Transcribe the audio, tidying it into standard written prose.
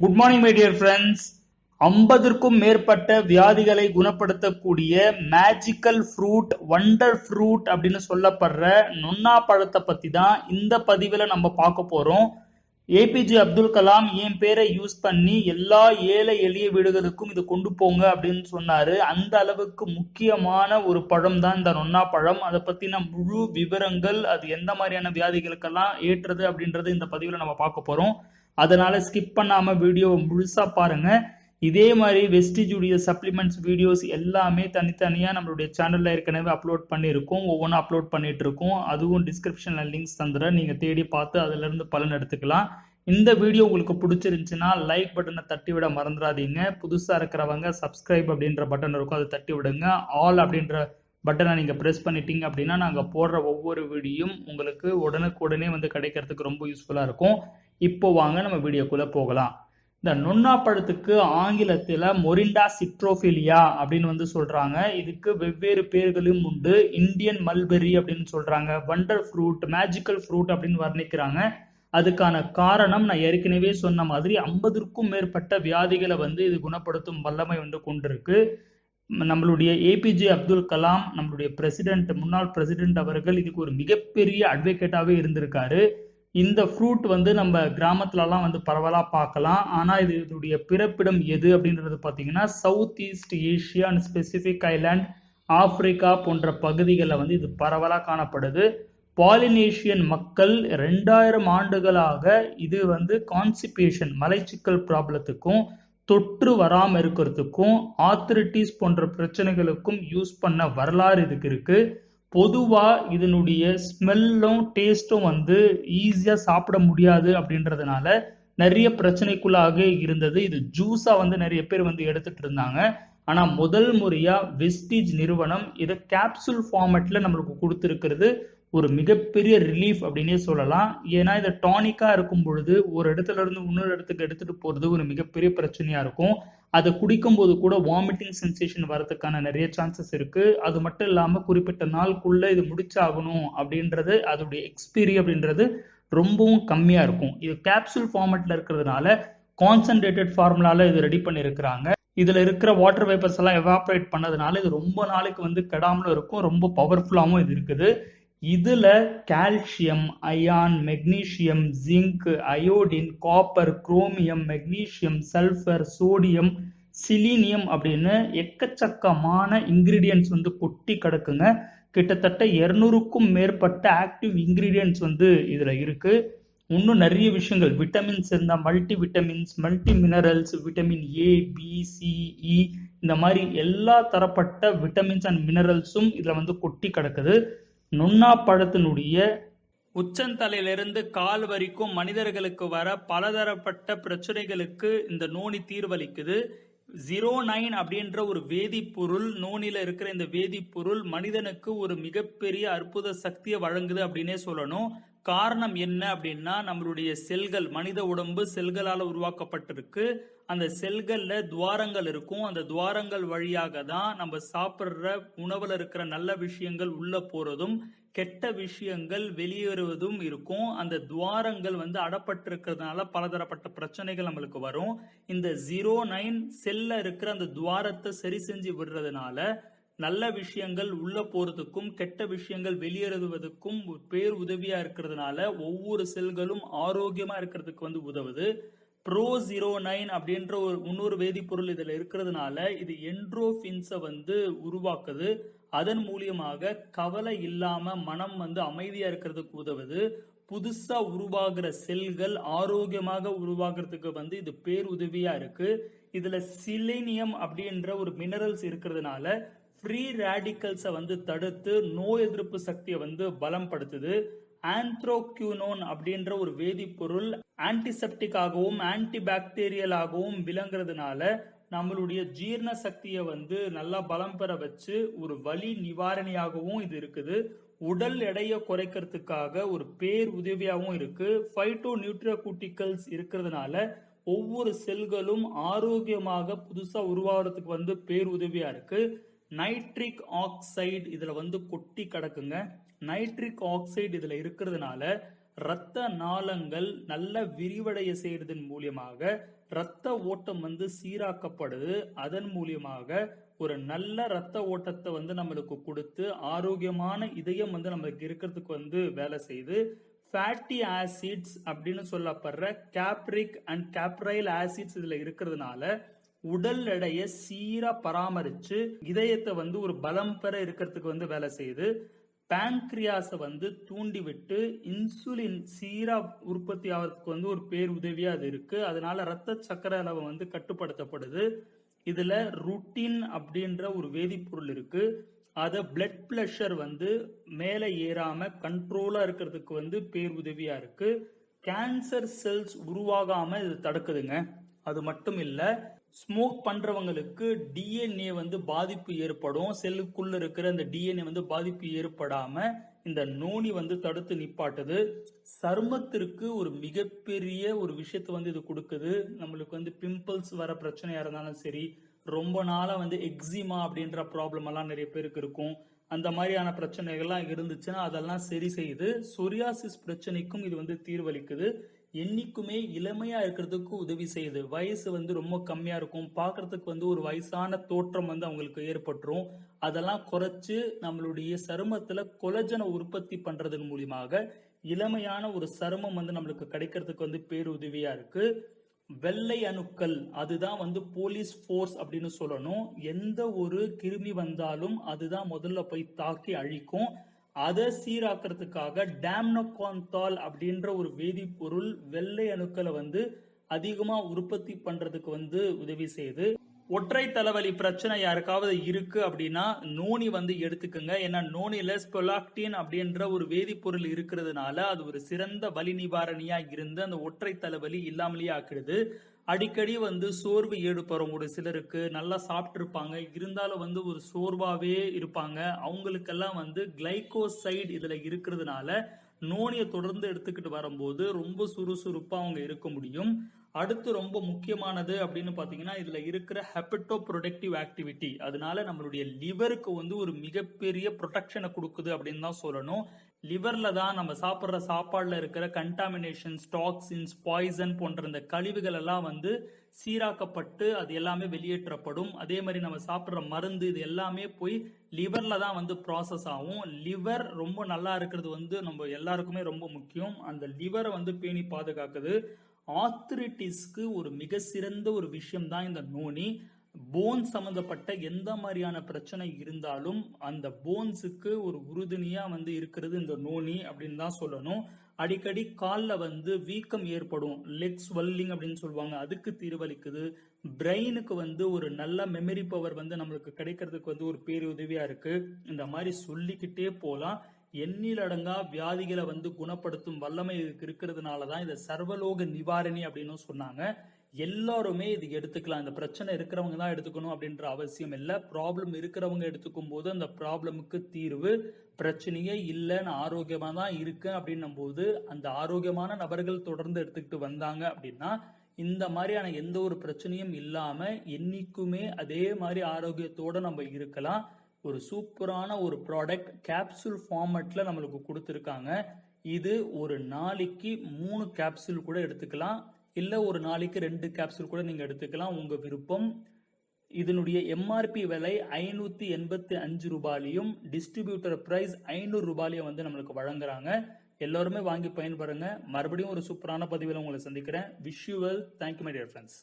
Good morning my dear friends. 50க்கும் மேற்பட்ட வியாதிகளை குணப்படுத்தக்கூடிய மேஜிக்கல் ஃப்ரூட், வண்டர் ஃப்ரூட் அப்படின்னு சொல்லப்படுற நொன்னா பழத்தை பத்தி தான் இந்த பதிவில் நம்ம பார்க்க போறோம். ஏபிஜே அப்துல் கலாம் என் பேரை யூஸ் பண்ணி எல்லா ஏழை எளிய வீடுகளுக்கும் இது கொண்டு போங்க அப்படின்னு சொன்னாரு. அந்த அளவுக்கு முக்கியமான ஒரு பழம் தான் இந்த நொன்னா பழம். அதை பத்தின முழு விவரங்கள், அது எந்த மாதிரியான வியாதிகளுக்கெல்லாம் ஏற்றது அப்படின்றது இந்த பதிவில் நம்ம பார்க்க போறோம். அதனால ஸ்கிப் பண்ணாம வீடியோவை முழுசா பாருங்க. இதே மாதிரி வெஸ்டிஜுடைய சப்ளிமெண்ட்ஸ் வீடியோஸ் எல்லாமே தனித்தனியா நம்மளுடைய சேனல்ல ஏற்கனவே அப்லோட் பண்ணியிருக்கோம். ஒவ்வொன்றும் அப்லோட் பண்ணிட்டு இருக்கோம். அதுவும் டிஸ்கிரிப்ஷன்ல லிங்க்ஸ் தந்துடுறேன். நீங்க தேடி பார்த்து அதுல இருந்து பலன் எடுத்துக்கலாம். இந்த வீடியோ உங்களுக்கு பிடிச்சிருந்துச்சுன்னா லைக் பட்டனை தட்டி விட மறந்துடாதீங்க. புதுசா இருக்கிறவங்க சப்ஸ்கிரைப் அப்படின்ற பட்டன் இருக்கும், அதை தட்டி விடுங்க. ஆல் அப்படின்ற பட்டனை நீங்க பிரஸ் பண்ணிட்டீங்க அப்படின்னா நாங்க போடுற ஒவ்வொரு வீடியோயும் உங்களுக்கு உடனுக்குடனே வந்து கிடைக்கிறதுக்கு ரொம்ப யூஸ்ஃபுல்லா இருக்கும். இப்போ வாங்க நம்ம வீடியோக்குள்ள போகலாம். இந்த நொன்னா பழத்துக்கு ஆங்கிலத்துல மொரிண்டா சிட்ரோபிலியா அப்படின்னு வந்து சொல்றாங்க. இதுக்கு வெவ்வேறு பேர்களும் உண்டு. இந்தியன் மல்பெரி அப்படின்னு சொல்றாங்க, வண்டர் ஃப்ரூட், மேஜிக்கல் ஃப்ரூட் அப்படின்னு வர்ணிக்கிறாங்க. அதுக்கான காரணம் நான் ஏற்கனவே சொன்ன மாதிரி 50க்கும் மேற்பட்ட வியாதிகளை வந்து இது குணப்படுத்தும் வல்லமை வந்து கொண்டிருக்கு. நம்மளுடைய ஏபிஜே அப்துல் கலாம், நம்மளுடைய பிரசிடென்ட், முன்னாள் பிரசிடென்ட் அவர்கள் இதுக்கு ஒரு மிகப்பெரிய அட்வொகேட்டாவே இருந்திருக்காரு. இந்த ஃப்ரூட் வந்து நம்ம கிராமத்துலலாம் வந்து பரவலா பார்க்கலாம். ஆனா இதனுடைய பிறப்பிடம் எது அப்படின்றது பார்த்தீங்கன்னா south east Asia and specific island, ஆப்பிரிக்கா போன்ற பகுதிகளில் வந்து இது பரவலா காணப்படுது. பாலினேஷியன் மக்கள் 2000 ஆண்டுகளாக இது வந்து கான்சிபேஷன், மலைச்சிக்கல் ப்ராப்ளத்துக்கும் தொற்று வராம இருக்கிறதுக்கும் ஆர்த்ரிட்டிஸ் போன்ற பிரச்சனைகளுக்கும் யூஸ் பண்ண வரலாறு இதுக்கு இருக்கு. பொதுவா இதனுடைய ஸ்மெல்லும் டேஸ்டும் வந்து ஈஸியா சாப்பிட முடியாது அப்படின்றதுனால நிறைய பிரச்சனைக்குள்ளாக இருந்தது. இது ஜூஸா வந்து நிறைய பேர் வந்து எடுத்துட்டு இருந்தாங்க. ஆனா முதல் முறையா வெஸ்டிஜ் நிறுவனம் இதை கேப்சூல் ஃபார்மேட்ல நம்மளுக்கு கொடுத்துருக்கிறது ஒரு மிகப்பெரிய ரிலீஃப் அப்படின்னே சொல்லலாம். ஏன்னா இதை டானிக்கா இருக்கும் பொழுது ஒரு இடத்துல இருந்து இன்னொரு இடத்துக்கு எடுத்துட்டு போறது ஒரு மிகப்பெரிய பிரச்சனையா இருக்கும். அதை குடிக்கும் போது கூட வாமிட்டிங் சென்சேஷன் வரதுக்கான நிறைய சான்சஸ் இருக்கு. அது மட்டும் இல்லாம குறிப்பிட்ட நாளுக்குள்ள இது முடிச்சாகணும் அப்படின்றது, அதோடைய எக்ஸ்பீரி அப்படின்றது ரொம்பவும் கம்மியா இருக்கும். இது கேப்சூல் ஃபார்மேட்ல இருக்கிறதுனால கான்சன்ட்ரேட்டட் ஃபார்முலால இது ரெடி பண்ணி இருக்கிறாங்க. இதுல இருக்கிற வாட்டர் வேப்பர்ஸ் எல்லாம் எவாபரேட் பண்ணதுனால இது ரொம்ப நாளைக்கு வந்து கெடாமலும் இருக்கும். ரொம்ப பவர்ஃபுல்லாகவும் இது இருக்குது. இதுல calcium, iron, magnesium, zinc, iodine, copper, chromium, magnesium, sulphur, sodium, selenium அப்படின்னு எக்கச்சக்கமான இன்கிரீடியன்ட்ஸ் வந்து கொட்டி கிடக்குங்க. கிட்டத்தட்ட 200க்கும் மேற்பட்ட ஆக்டிவ் இன்கிரீடியன்ட்ஸ் வந்து இதுல இருக்கு. இன்னும் நிறைய விஷயங்கள், விட்டமின்ஸ் இருந்தா multi vitamins, multi minerals, vitamin A, B, C, E, இந்த மாதிரி எல்லா தரப்பட்ட விட்டமின்ஸ் அண்ட் மினரல்ஸும் இதுல வந்து கொட்டி கிடக்குது. நொன்னா பழத்தினுடைய உச்சந்தலையிலிருந்து கால் வரைக்கும் மனிதர்களுக்கு வர பலதரப்பட்ட பிரச்சனைகளுக்கு இந்த நோனி தீர்வளிக்குது. 09 அப்படின்ற ஒரு வேதிப்பொருள், நோனில இருக்கிற இந்த வேதிப்பொருள் மனிதனுக்கு ஒரு மிகப்பெரிய அற்புத சக்தியை வழங்குது அப்படின்னே சொல்லணும். காரணம் என்ன அப்படின்னா நம்மளுடைய செல்கள், மனித உடம்பு செல்களால் உருவாக்கப்பட்டிருக்கு. அந்த செல்கள்ல துவாரங்கள் இருக்கும். அந்த துவாரங்கள் வழியாக தான் நம்ம சாப்பிட்ற உணவுல இருக்கிற நல்ல விஷயங்கள் உள்ள போறதும் கெட்ட விஷயங்கள் வெளியேறுவதும் இருக்கும். அந்த துவாரங்கள் வந்து அடப்பட்டிருக்கிறதுனால பலதரப்பட்ட பிரச்சனைகள் நம்மளுக்கு வரும். இந்த 09 செல்ல இருக்கிற அந்த துவாரத்தை சரி செஞ்சு விடுறதுனால நல்ல விஷயங்கள் உள்ள போறதுக்கும் கெட்ட விஷயங்கள் வெளியேறுவதற்கும் பேர் உதவியா இருக்கிறதுனால ஒவ்வொரு செல்களும் ஆரோக்கியமா இருக்கிறதுக்கு வந்து உதவுது. Pro09 அப்படின்ற ஒரு இன்னொரு வேதிப்பொருள் இதுல இருக்கிறதுனால இது என்ட்ரோஃபின்ஸை வந்து உருவாக்குது. அதன் மூலியமாக கவலை இல்லாம மனம் வந்து அமைதியா இருக்கிறதுக்கு உதவுது. புதுசா உருவாகிற செல்கள் ஆரோக்கியமாக உருவாகிறதுக்கு வந்து இது பேர் உதவியா இருக்கு. இதுல சிலினியம் அப்படின்ற ஒரு மினரல்ஸ் இருக்கிறதுனால ஃப்ரீ ரேடிக்கல்ஸை வந்து தடுத்து நோய் எதிர்ப்பு சக்தியை வந்து பலப்படுத்துது. ஆந்த்ரோக்யூனோன் அப்படின்ற ஒரு வேதிப்பொருள் ஆன்டிசெப்டிக்காகவும் ஆன்டிபாக்டீரியலாகவும் விளங்குறதுனால நம்மளுடைய ஜீரண சக்தியை வந்து நல்லா பலம் பெற வச்சு ஒரு வலி நிவாரணியாகவும் இது இருக்குது. உடல் எடையை குறைக்கிறதுக்காக ஒரு பேர் உதவியாகவும் இருக்கு. ஃபைட்டோ நியூட்ரிகூட்டிகல்ஸ் இருக்கிறதுனால ஒவ்வொரு செல்களும் ஆரோக்கியமாக புதுசா உருவாகிறதுக்கு வந்து பேர் உதவியா இருக்கு. நைட்ரிக் ஆக்சைடு இதுல வந்து கொட்டி கிடக்குங்க. நைட்ரிக் ஆக்சைடு இதுல இருக்கிறதுனால இரத்த நாளங்கள் நல்ல விரிவடைய செய்யறதன் மூலியமாக இரத்த ஓட்டம் வந்து சீராக்கப்படுது. அதன் மூலியமாக ஒரு நல்ல இரத்த ஓட்டத்தை வந்து நம்மளுக்கு கொடுத்து ஆரோக்கியமான இதயம் வந்து நம்மளுக்கு இருக்கிறதுக்கு வந்து வேலை செய்யுது. ஃபேட்டி ஆசிட்ஸ் அப்படின்னு சொல்லப்படுற கேப்ரிக் அண்ட் கேப்ரைல் ஆசிட்ஸ் இதுல இருக்கிறதுனால உடல் எடையை சீரா பராமரிச்சு இதயத்தை வந்து ஒரு பலம் பெற இருக்கிறதுக்கு வந்து வேலை செய்யுது. பேங்க்ரியாஸை வந்து தூண்டி விட்டு இன்சுலின் சீரா உற்பத்தி ஆகிறதுக்கு வந்து ஒரு பேருதவியா அது இருக்கு. அதனால ரத்த சக்கரை அளவு வந்து கட்டுப்படுத்தப்படுது. இதுல ருட்டின் அப்படின்ற ஒரு வேதிப்பொருள் இருக்கு. அத பிளட் பிரஷர் வந்து மேல ஏறாம கண்ட்ரோலா இருக்கிறதுக்கு வந்து பேருதவியா இருக்கு. கேன்சர் செல்ஸ் உருவாகாம இது தடுக்குதுங்க. அது மட்டும் இல்ல, ஸ்மோக் பண்றவங்களுக்கு டிஎன்ஏ வந்து பாதிப்பு ஏற்படும். செல்லுக்குள்ள இருக்கிற அந்த டிஎன்ஏ வந்து பாதிப்பு ஏற்படாம இந்த நோனி வந்து தடுத்து நிப்பாட்டுது. சருமத்திற்கு ஒரு மிகப்பெரிய ஒரு விஷயத்தை வந்து இது கொடுக்குது. நம்மளுக்கு வந்து பிம்பிள்ஸ் வர பிரச்சனையா இருந்தாலும் சரி, ரொம்ப நாளா வந்து எக்ஸிமா அப்படின்ற ப்ராப்ளம் எல்லாம் நிறைய பேருக்கு இருக்கும். அந்த மாதிரியான பிரச்சனைகள்லாம் இருந்துச்சுன்னா அதெல்லாம் சரி செய்யுது. சொரியாசிஸ் பிரச்சனைக்கும் இது வந்து தீர்வளிக்குது. என்னைக்குமே இளமையா இருக்கிறதுக்கு உதவி செய்யுது. வயசு வந்து ரொம்ப கம்மியா இருக்கும், பாக்குறதுக்கு வந்து ஒரு வயசான தோற்றம் வந்து அவங்களுக்கு ஏற்பட்டுரும். அதெல்லாம் குறைச்சு நம்மளுடைய சருமத்துல கொலஜனை உற்பத்தி பண்றதன் மூலியமாக இளமையான ஒரு சருமம் வந்து நம்மளுக்கு கிடைக்கிறதுக்கு வந்து பேருதவியா இருக்கு. வெள்ளை அணுக்கள் அதுதான் வந்து போலீஸ் ஃபோர்ஸ் அப்படின்னு சொல்லணும். எந்த ஒரு கிருமி வந்தாலும் அதுதான் முதல்ல போய் தாக்கி அழிக்கும். அதை சீராக்கிறதுக்காக டேம்னோகான்தால் அப்படின்ற ஒரு வேதிப்பொருள் வெள்ளை அணுக்களை வந்து அதிகமா உற்பத்தி பண்றதுக்கு வந்து உதவி செய்யுது. ஒற்றை தலைவலி பிரச்சனை யாருக்காவது இருக்கு அப்படின்னா நோனி வந்து எடுத்துக்கோங்க. ஏன்னா நோனில ஸ்பொலாக்டின் அப்படின்ற ஒரு வேதிப்பொருள் இருக்கிறதுனால அது ஒரு சிறந்த வலி நிவாரணியா இருந்து அந்த ஒற்றை தலைவலி இல்லாமலேயே ஆக்கிடுது. அடிக்கடி வந்து சோர்வு ஏற்படும். ஒரு சிலருக்கு நல்லா சாப்பிட்டு இருப்பாங்க, இருந்தாலும் வந்து ஒரு சோர்வாவே இருப்பாங்க. அவங்களுக்கெல்லாம் வந்து கிளைகோசைடு இதுல இருக்கிறதுனால நோனியை தொடர்ந்து எடுத்துக்கிட்டு வரும்போது ரொம்ப சுறுசுறுப்பா அவங்க இருக்க முடியும். அடுத்து ரொம்ப முக்கியமானது அப்படின்னு பாத்தீங்கன்னா இதுல இருக்கிற ஹெப்படோ ப்ரொடக்டிவ் ஆக்டிவிட்டி. அதனால நம்மளுடைய லிவருக்கு வந்து ஒரு மிகப்பெரிய ப்ரொடெக்ஷனை கொடுக்குது அப்படின்னு தான் சொல்லணும். லிவர்ல தான் நம்ம சாப்பிட்ற சாப்பாடுல இருக்கிற கண்டாமினேஷன்ஸ், டாக்ஸின்ஸ், பாய்சன் போன்ற இந்த கழிவுகள் எல்லாம் வந்து சீராக்கப்பட்டு அது எல்லாமே வெளியேற்றப்படும். அதே மாதிரி நம்ம சாப்பிட்ற மருந்து இது எல்லாமே போய் லிவர்ல தான் வந்து ப்ராசஸ் ஆகும். லிவர் ரொம்ப நல்லா இருக்கிறது வந்து நம்ம எல்லாருக்குமே ரொம்ப முக்கியம். அந்த லிவரை வந்து பேணி பாதுகாக்குது. ஆர்த்ரிட்டிஸ்க்கு ஒரு மிக சிறந்த ஒரு விஷயம் தான் இந்த நோனி. போன் சம்பந்தப்பட்ட எந்த மாதிரியான பிரச்சனை இருந்தாலும் அந்த போன்ஸுக்கு ஒரு உறுதுணையா வந்து இருக்கிறது இந்த நோனி அப்படின்னு தான் சொல்லணும். அடிக்கடி காலில் வந்து வீக்கம் ஏற்படும், லெக் ஸ்வெல்லிங் அப்படின்னு சொல்லுவாங்க, அதுக்கு தீர்வளிக்குது. பிரெயினுக்கு வந்து ஒரு நல்ல மெமரி பவர் வந்து நம்மளுக்கு கிடைக்கிறதுக்கு வந்து ஒரு பேருதவியா இருக்கு. இந்த மாதிரி சொல்லிக்கிட்டே போலாம். எண்ணிலடங்கா வியாதிகளை வந்து குணப்படுத்தும் வல்லமை இருக்கிறதுனாலதான் இதை சர்வலோக நிவாரணி அப்படின்னு சொன்னாங்க. எல்லாருமே இது எடுத்துக்கலாம். இந்த பிரச்சனை இருக்கிறவங்க தான் எடுத்துக்கணும் அப்படின்ற அவசியம் இல்லை. ப்ராப்ளம் இருக்கிறவங்க எடுத்துக்கும் போது அந்த ப்ராப்ளமுக்கு தீர்வு பிரச்சனையே இல்லைன்னு ஆரோக்கியமா தான் இருக்கு அப்படின்னும் போது அந்த ஆரோக்கியமான நபர்கள் தொடர்ந்து எடுத்துக்கிட்டு வந்தாங்க அப்படின்னா இந்த மாதிரியான எந்த ஒரு பிரச்சனையும் இல்லாம என்னைக்குமே அதே மாதிரி ஆரோக்கியத்தோட நம்ம இருக்கலாம். ஒரு சூப்பரான ஒரு ப்ராடக்ட் கேப்சூல் ஃபார்மட்ல நம்மளுக்கு கொடுத்துருக்காங்க. இது ஒரு நாளைக்கு 3 கேப்சூல் கூட எடுத்துக்கலாம், இல்ல ஒரு நாளைக்கு 2 கேப்சூல் கூட நீங்க எடுத்துக்கலாம், உங்க விருப்பம். இதனுடைய எம்ஆர்பி விலை 585 ரூபாயிலையும் டிஸ்ட்ரிபியூட்டர் பிரைஸ் 500 ரூபாயிலையும் வந்து நம்மளுக்கு வழங்குறாங்க. எல்லாருமே வாங்கி பயன்பெறுங்க. மறுபடியும் ஒரு சூப்பரான பதிவில் உங்களை சந்திக்கிறேன். Wish you well. Thank you my dear friends.